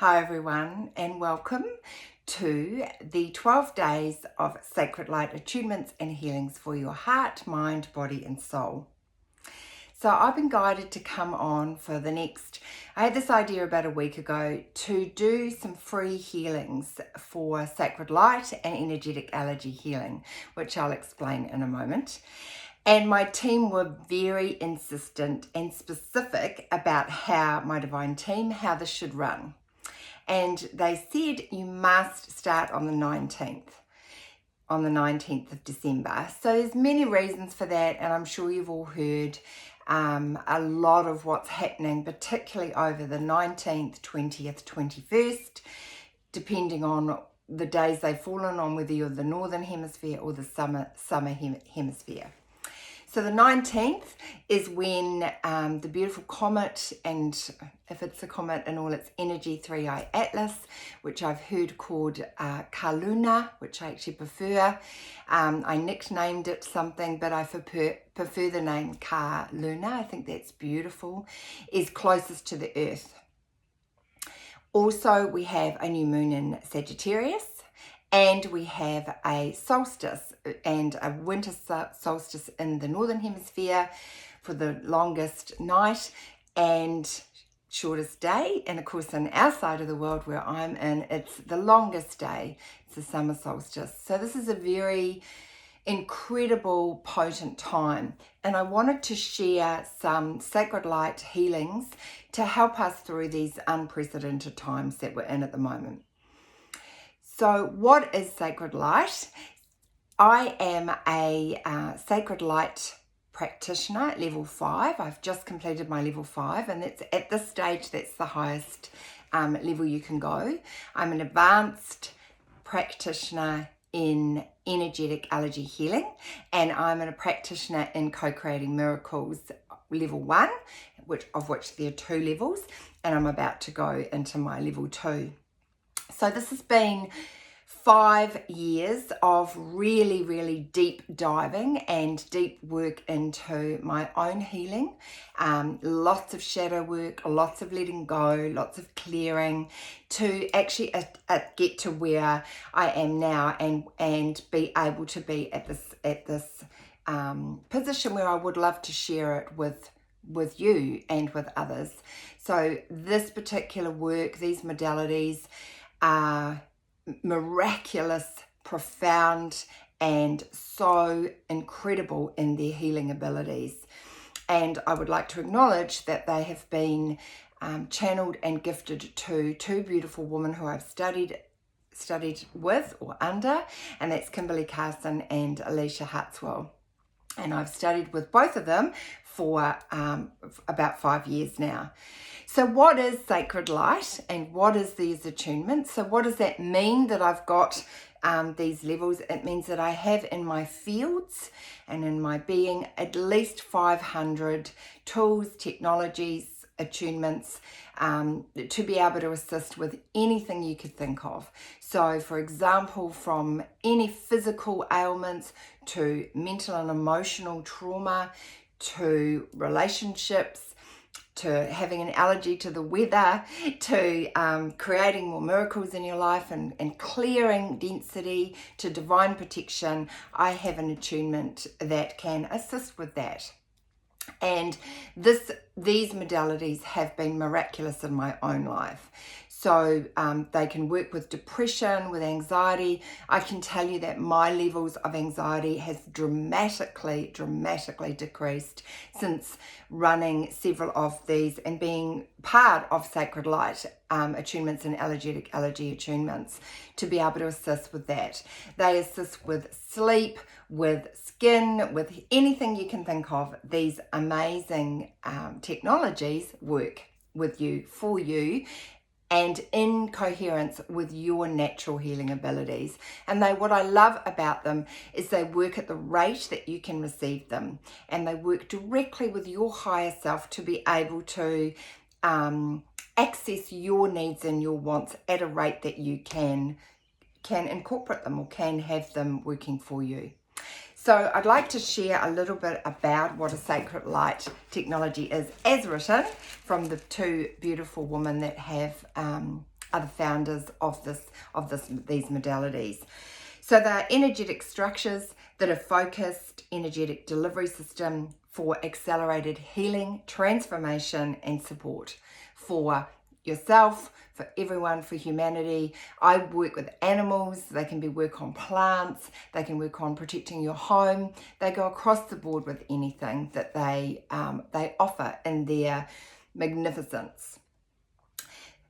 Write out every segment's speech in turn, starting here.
Hi everyone, and welcome to the 12 days of Sacred Light Attunements and Healings for your heart, mind, body and soul. So I've been guided to come on for the next, I had this idea about a week ago to do some free healings for Sacred Light and energetic allergy healing, which I'll explain in a moment. And my team were very insistent and specific about how this should run. And they said you must start on the 19th of December. So there's many reasons for that, and I'm sure you've all heard a lot of what's happening, particularly over the 19th, 20th, 21st, depending on the days they've fallen on, whether you're the northern hemisphere or the summer hemisphere. So the 19th is when the beautiful comet, and if it's a comet in all its energy, 3i Atlas, which I've heard called Kaluna, which I actually prefer. I nicknamed it something, but I prefer the name Kaluna. I think that's beautiful, is closest to the earth. Also, we have a new moon in Sagittarius. And we have a solstice and a winter solstice in the northern hemisphere for the longest night and shortest day. And of course, in our side of the world where I'm in, it's the longest day. It's the summer solstice. So this is a very incredible, potent time. And I wanted to share some sacred light healings to help us through these unprecedented times that we're in at the moment. So what is Sacred Light? I am a Sacred Light practitioner at level 5. I've just completed my level 5, and that's at this stage, that's the highest level you can go. I'm an advanced practitioner in energetic allergy healing, and I'm a practitioner in co-creating miracles level 1, of which there are 2 levels, and I'm about to go into my level 2. So this has been 5 years of really, really deep diving and deep work into my own healing. Lots of shadow work, lots of letting go, lots of clearing to actually get to where I am now and be able to be at this position where I would love to share it with you and with others. So this particular work, these modalities, are miraculous, profound, and so incredible in their healing abilities. And I would like to acknowledge that they have been channeled and gifted to 2 beautiful women who I've studied with or under, and that's Kimberly, Carson, and Eylsia Hartswell. And I've studied with both of them for about 5 years now. So what is Sacred Light and what is these attunements? So what does that mean that I've got these levels? It means that I have in my fields and in my being at least 500 tools, technologies, attunements to be able to assist with anything you could think of. So for example, from any physical ailments to mental and emotional trauma to relationships, to having an allergy to the weather, to creating more miracles in your life and clearing density, to divine protection, I have an attunement that can assist with that. And these modalities have been miraculous in my own life. So they can work with depression, with anxiety. I can tell you that my levels of anxiety has dramatically decreased since running several of these and being part of Sacred Light attunements and allergy attunements to be able to assist with that. They assist with sleep, with skin, with anything you can think of. These amazing technologies work with you, for you, and in coherence with your natural healing abilities. And what I love about them is they work at the rate that you can receive them, and they work directly with your higher self to be able to access your needs and your wants at a rate that you can incorporate them or can have them working for you. So I'd like to share a little bit about what a Sacred Light technology is, as written from the 2 beautiful women that have are the founders of these modalities. So they're energetic structures that are focused energetic delivery system for accelerated healing, transformation, and support for yourself, for everyone, for humanity. I work with animals. They can be work on plants. They can work on protecting your home. They go across the board with anything that they offer in their magnificence.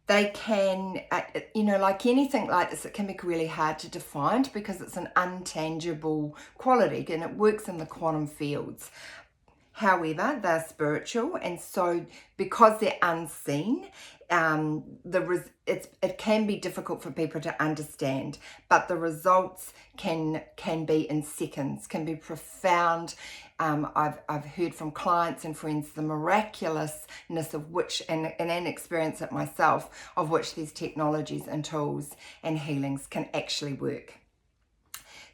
They can, like anything like this, it can be really hard to define because it's an intangible quality and it works in the quantum fields. However, they're spiritual, and so because they're unseen, it can be difficult for people to understand, but the results can be in seconds, can be profound. I've heard from clients and friends the miraculousness of which, and an experience it myself, of which these technologies and tools and healings can actually work.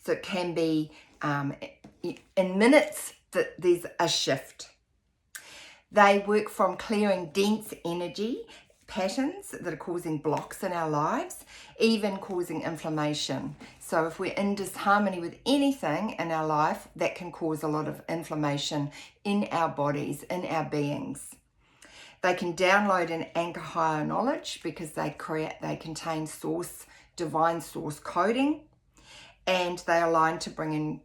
So it can be in minutes that there's a shift. They work from clearing dense energy patterns that are causing blocks in our lives, even causing inflammation. So if we're in disharmony with anything in our life, that can cause a lot of inflammation in our bodies, in our beings. They can download and anchor higher knowledge because they contain divine source coding. And they align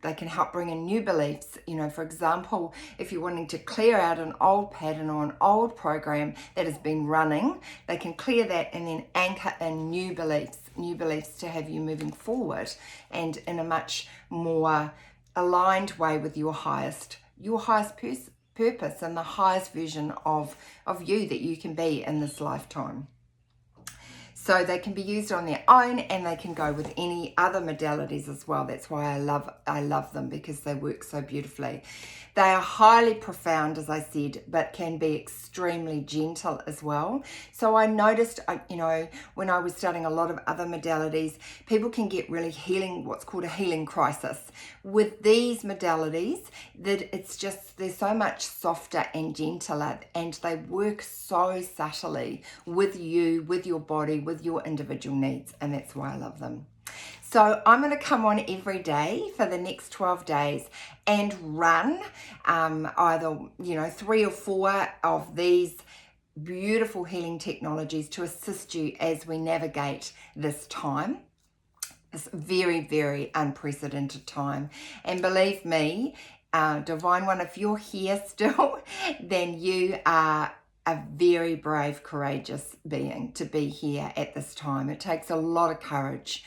they can help bring in new beliefs. For example, if you're wanting to clear out an old pattern or an old program that has been running, they can clear that and then anchor in new beliefs to have you moving forward and in a much more aligned way with your highest purpose and the highest version of you that you can be in this lifetime. So they can be used on their own, and they can go with any other modalities as well. That's why I love them, because they work so beautifully. They are highly profound, as I said, but can be extremely gentle as well. So I noticed, when I was studying a lot of other modalities, people can get really what's called a healing crisis. With these modalities, that they're so much softer and gentler, and they work so subtly with you, with your body, with your individual needs, and that's why I love them. So I'm going to come on every day for the next 12 days and run either 3 or 4 of these beautiful healing technologies to assist you as we navigate this time, this very, very unprecedented time. And believe me, Divine One, if you're here still, then you are a very brave, courageous being to be here at this time. It takes a lot of courage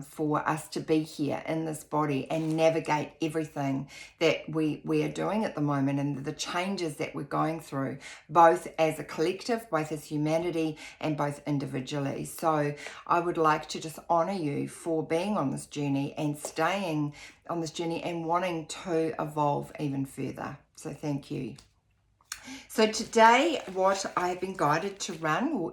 for us to be here in this body and navigate everything that we are doing at the moment and the changes that we're going through, both as a collective, both as humanity, and both individually. So I would like to just honor you for being on this journey and staying on this journey and wanting to evolve even further. So thank you. So today, what I've been guided to run, or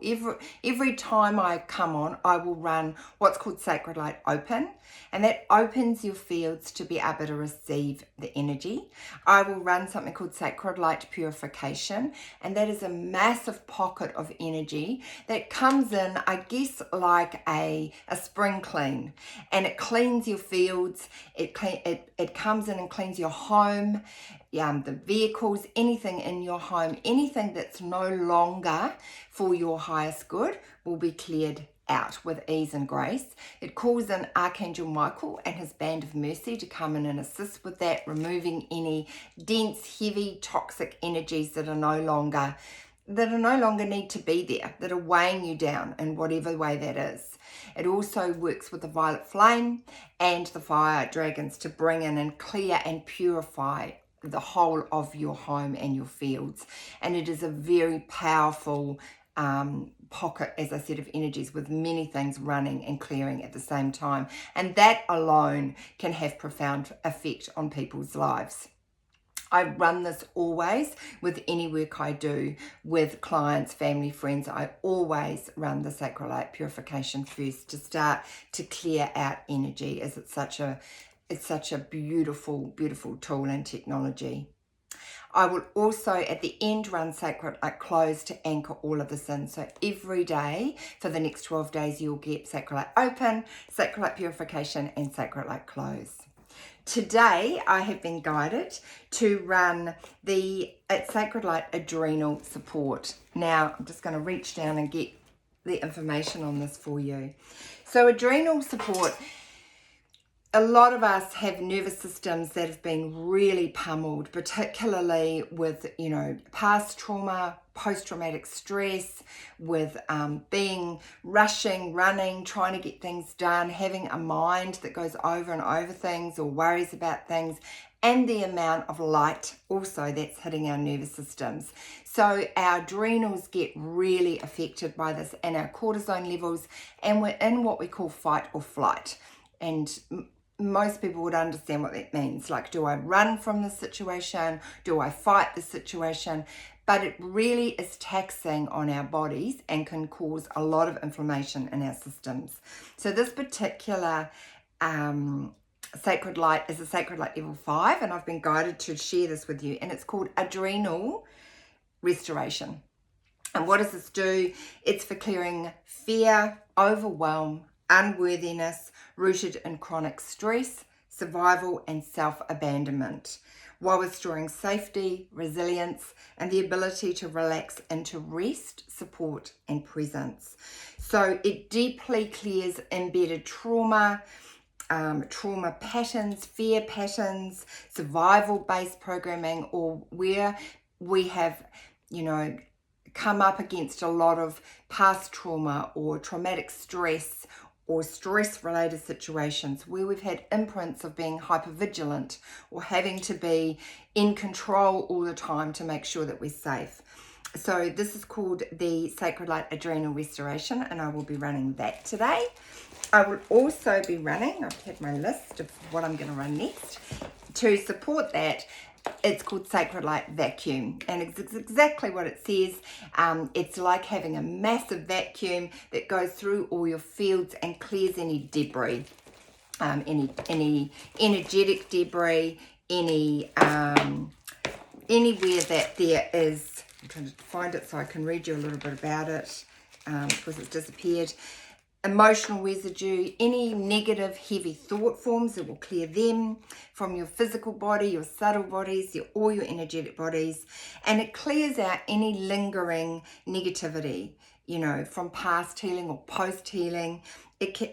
every time I come on, I will run what's called Sacred Light Open, and that opens your fields to be able to receive the energy. I will run something called Sacred Light Purification, and that is a massive pocket of energy that comes in, I guess, like a spring clean, and it cleans your fields. It comes in and cleans your home, the vehicles, anything in your home, anything that's no longer for your highest good will be cleared out with ease and grace. It calls in Archangel Michael and his band of mercy to come in and assist with that, removing any dense, heavy, toxic energies that are no longer need to be there, that are weighing you down in whatever way that is. It also works with the violet flame and the fire dragons to bring in and clear and purify the whole of your home and your fields. And it is a very powerful pocket, as I said, of energies with many things running and clearing at the same time. And that alone can have profound effect on people's lives. I run this always with any work I do with clients, family, friends. I always run the Sacred Light Purification first to start to clear out energy, as it's such a beautiful, beautiful tool and technology. I will also at the end run Sacred Light Close to anchor all of this in. So every day for the next 12 days you'll get Sacred Light Open, Sacred Light Purification and Sacred Light Close. Today I have been guided to run the Sacred Light Adrenal Support. Now I'm just going to reach down and get the information on this for you. So adrenal support, a lot of us have nervous systems that have been really pummeled, particularly with, past trauma, post-traumatic stress, with rushing, running, trying to get things done, having a mind that goes over and over things or worries about things, and the amount of light also that's hitting our nervous systems. So our adrenals get really affected by this, and our cortisone levels, and we're in what we call fight or flight. And most people would understand what that means. Like, do I run from the situation? Do I fight the situation? But it really is taxing on our bodies and can cause a lot of inflammation in our systems. So this particular Sacred Light is a Sacred Light Level 5, and I've been guided to share this with you, and it's called Adrenal Restoration. And what does this do? It's for clearing fear, overwhelm, unworthiness rooted in chronic stress, survival and self-abandonment, while restoring safety, resilience, and the ability to relax into rest, support, and presence. So it deeply clears embedded trauma, trauma patterns, fear patterns, survival-based programming, or where we have, come up against a lot of past trauma or traumatic stress or stress-related situations where we've had imprints of being hypervigilant or having to be in control all the time to make sure that we're safe. So this is called the Sacred Light Adrenal Restoration, and I will be running that today. I will also be running, I've had my list of what I'm going to run next. To support that, it's called Sacred Light Vacuum, and it's exactly what it says. It's like having a massive vacuum that goes through all your fields and clears any debris, any energetic debris, any anywhere that there is. I'm trying to find it so I can read you a little bit about it because it's disappeared. Emotional residue, any negative heavy thought forms, it will clear them from your physical body, your subtle bodies, all your energetic bodies, and it clears out any lingering negativity, from past healing or post healing,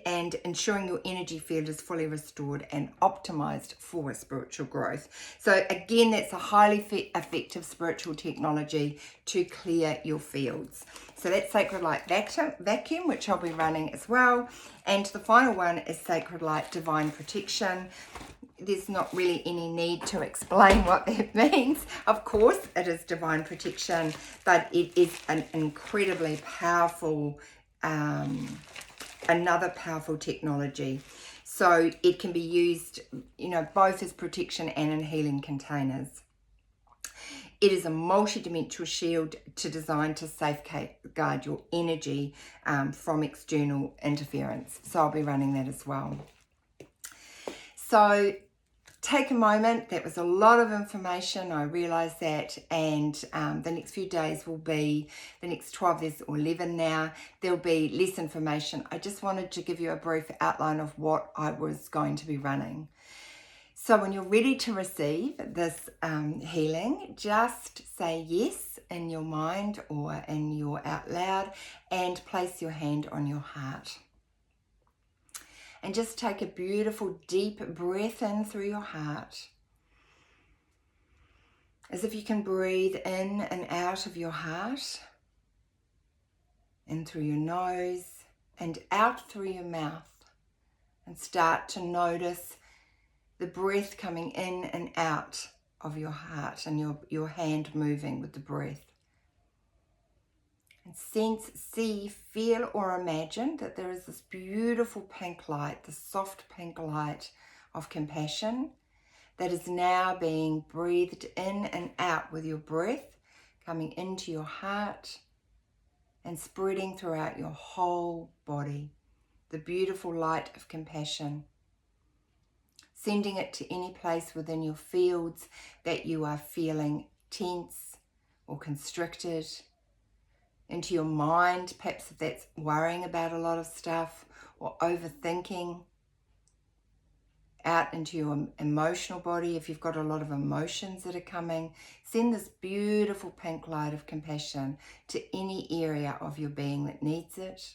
and ensuring your energy field is fully restored and optimized for spiritual growth. So again, that's a highly effective spiritual technology to clear your fields. So that's Sacred Light Vacuum, which I'll be running as well. And the final one is Sacred Light Divine Protection. There's not really any need to explain what that means. Of course, it is divine protection, but it is an incredibly powerful, another powerful technology. So it can be used, both as protection and in healing containers. It is a multi-dimensional shield designed to safeguard your energy from external interference. So I'll be running that as well. So take a moment. That was a lot of information. I realise that, and the next few days will be, the next 12, there's 11 now, there'll be less information. I just wanted to give you a brief outline of what I was going to be running. So when you're ready to receive this healing, just say yes in your mind or in your out loud, and place your hand on your heart. And just take a beautiful deep breath in through your heart, as if you can breathe in and out of your heart, in through your nose and out through your mouth, and start to notice the breath coming in and out of your heart, and your hand moving with the breath. And sense, see, feel or imagine that there is this beautiful pink light, the soft pink light of compassion that is now being breathed in and out with your breath, coming into your heart and spreading throughout your whole body. The beautiful light of compassion, sending it to any place within your fields that you are feeling tense or constricted, into your mind, perhaps if that's worrying about a lot of stuff or overthinking, out into your emotional body. If you've got a lot of emotions that are coming, send this beautiful pink light of compassion to any area of your being that needs it.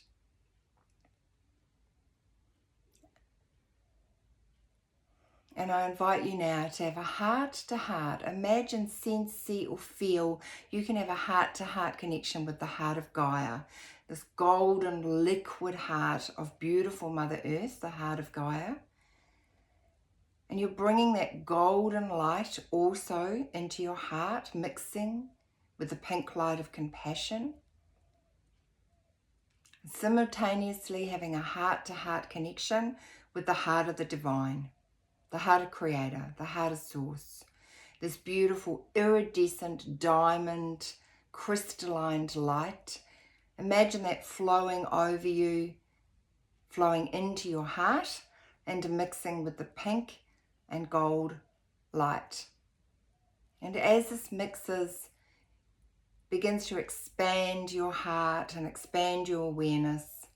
And I invite you now to have a heart-to-heart. Imagine, sense, see or feel you can have a heart-to-heart connection with the heart of Gaia. This golden liquid heart of beautiful Mother Earth, the heart of Gaia. And you're bringing that golden light also into your heart, mixing with the pink light of compassion. Simultaneously having a heart-to-heart connection with the heart of the divine. The heart of Creator, the heart of Source. This beautiful iridescent diamond crystalline light. Imagine that flowing over you, flowing into your heart and mixing with the pink and gold light. And as this mixes, begins to expand your heart and expand your awareness,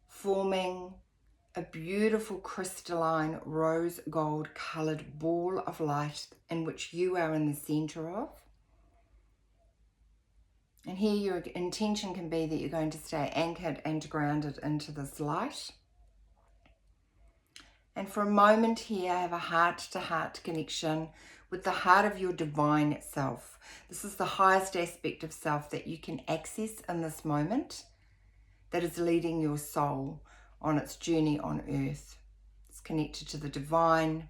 forming a beautiful crystalline rose gold colored ball of light in which you are in the center of. And here your intention can be that you're going to stay anchored and grounded into this light. And for a moment here, have a heart-to-heart connection with the heart of your divine self. This is the highest aspect of self that you can access in this moment, that is leading your soul on its journey on earth. It's connected to the divine.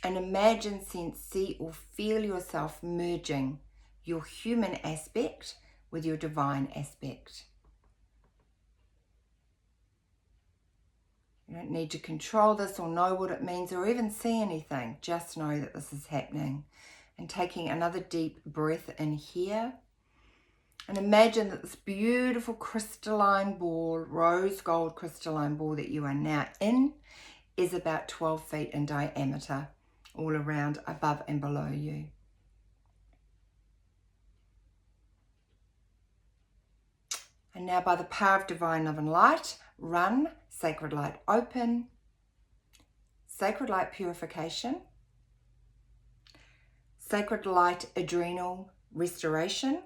And imagine, sense, see or feel yourself merging your human aspect with your divine aspect. You don't need to control this or know what it means or even see anything. Just know that this is happening. And taking another deep breath in here. And imagine that this beautiful crystalline ball, rose gold crystalline ball that you are now in, is about 12 feet in diameter, all around, above and below you. And now by the power of divine love and light, run Sacred Light open, Sacred Light purification, Sacred Light adrenal restoration,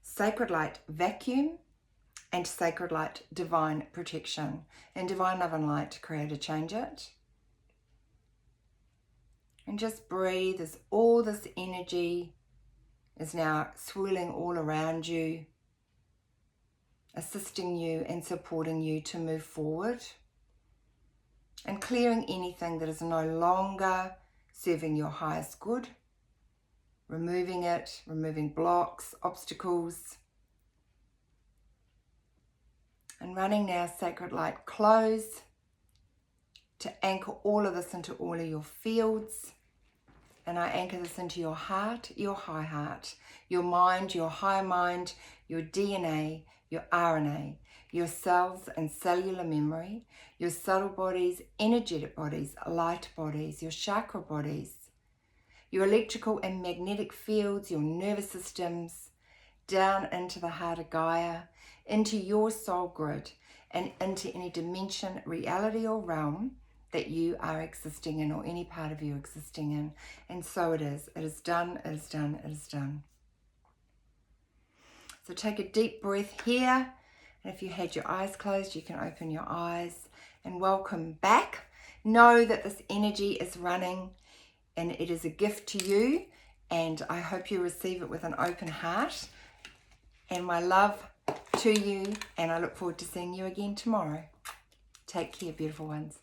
Sacred Light vacuum, and Sacred Light divine protection. And divine love and light, Creator, change it. And just breathe as all this energy is now swirling all around you, assisting you and supporting you to move forward. And clearing anything that is no longer serving your highest good. Removing it, removing blocks, obstacles. And running now Sacred Light close to anchor all of this into all of your fields. And I anchor this into your heart, your high heart, your mind, your high mind, your DNA, your RNA, your cells and cellular memory, your subtle bodies, energetic bodies, light bodies, your chakra bodies, your electrical and magnetic fields, your nervous systems, down into the heart of Gaia, into your soul grid, and into any dimension, reality or realm that you are existing in, or any part of you existing in. And so it is. It is done, it is done, it is done. So take a deep breath here. And if you had your eyes closed, you can open your eyes. And welcome back. Know that this energy is running and it is a gift to you. And I hope you receive it with an open heart. And my love to you. And I look forward to seeing you again tomorrow. Take care, beautiful ones.